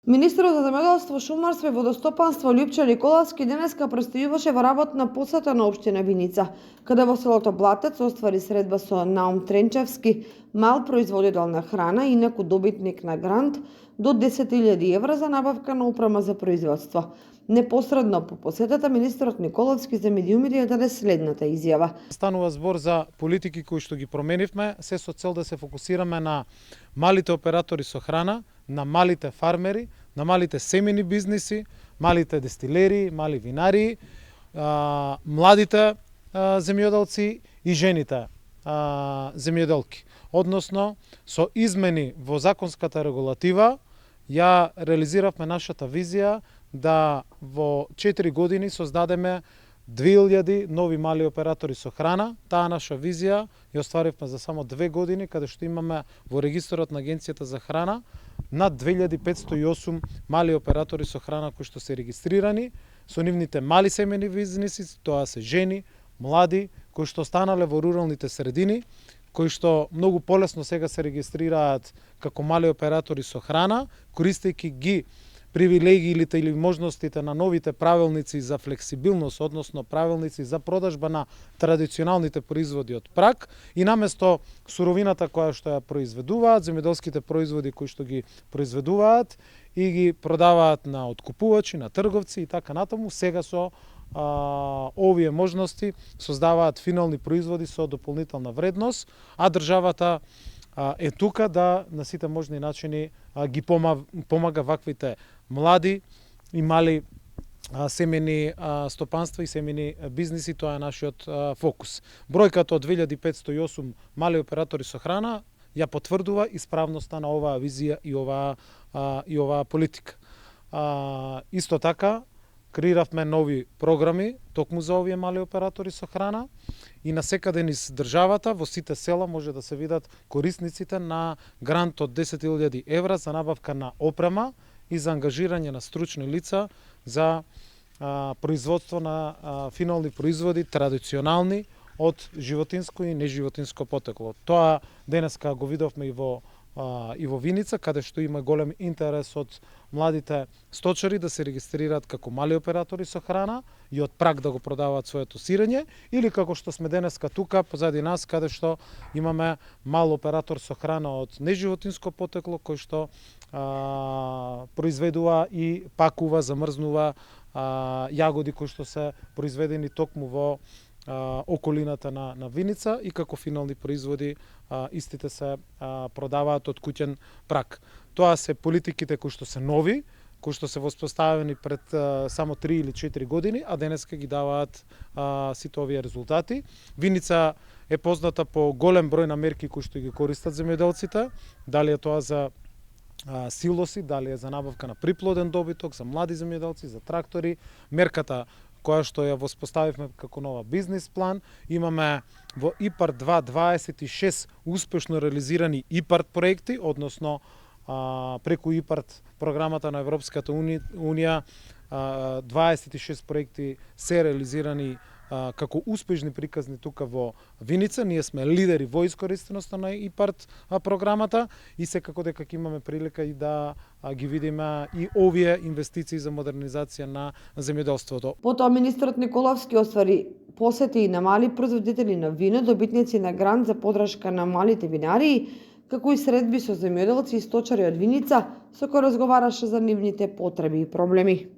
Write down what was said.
Министерот за земјоделство, шумарство и водостопанство Лјупчо Николовски денеска престојуваше во работна посета на општина Виница, каде во селото Блатец оствари средба со Наум Тренчевски, мал производител на храна и инаку добитник на грант до 10.000 евра за набавка на опрема за производство. Непосредно по посетата министерот Николовски за медиумите ја даде следната изјава. Станува збор за политики кои што ги променивме, се со цел да се фокусираме на малите оператори со храна, на малите фармери, на малите семени бизниси, малите дестилери, мали винари, младите земјоделци и жените земјоделки. Односно, со измени во законската регулатива, ја реализиравме нашата визија да во 4 години создадеме 2000 нови мали оператори со храна. Таа наша визија ја остваривме за само 2 години, каде што имаме во регистарот на Агенцијата за храна над 2508 мали оператори со храна кои што се регистрирани, со нивните мали семени бизниси, тоа се жени, млади, кои што останале во руралните средини, кои што многу полесно сега се регистрираат како мали оператори со храна, користејќи ги привилегиите или можностите на новите правилници за флексибилност, односно правилници за продажба на традиционалните производи од прак и наместо суровината која што ја произведуваат, земјоделските производи кои што ги произведуваат и ги продаваат на откупувачи, на трговци и така натаму, сега со овие можности создаваат финални производи со дополнителна вредност, а државата е тука да на сите можни начини ги помага ваквите млади и мали семени стопанства и семени бизниси, тоа е нашиот фокус. Бројката од 2508 мали оператори со храна ја потврдува исправноста на оваа визија и оваа политика. Исто така, креиравме нови програми токму за овие мали оператори со храна и насекаде низ државата во сите села може да се видат корисниците на грант од 10.000 евра за набавка на опрема и за ангажирање на стручни лица за производство на финални производи традиционални од животинско и неживотинско потекло. Тоа денеска го видовме и во Виница, каде што има голем интерес од младите сточари да се регистрираат како мали оператори со храна и од прак да го продаваат своето сирење, или како што сме денеска тука позади нас, каде што имаме мал оператор со храна од неживотинско потекло кој што произведува и пакува, замрзнува јагоди кои што се произведени токму во околината на Виница и како финални производи истите се продаваат од куќен прак. Тоа се политиките кои што се нови, кои што се воспоставени пред само 3 или 4 години, а денеска ги даваат сите овие резултати. Виница е позната по голем број на мерки кои што ги користат земјоделците, дали е тоа за силоси, дали е за набавка на приплоден добиток, за млади земјоделци, за трактори, мерката која што ја воспоставивме како нова бизнис план. Имаме во ИПАРД 2 26 успешно реализирани ИПАРД проекти, односно преку ИПАРД програмата на Европската унија 26 проекти се реализирани како успешни приказни тука во Виница. Ние сме лидери во искористеноста на ИПАРД програмата и секако дека ќе имаме прилика и да ги видиме и овие инвестиции за модернизација на земјоделството. Потоа министерот Николовски оствари посети и на мали производители на вино, добитници на грант за подршка на малите винарии, како и средби со земјоделци и сточари од Виница, со кои разговараше за нивните потреби и проблеми.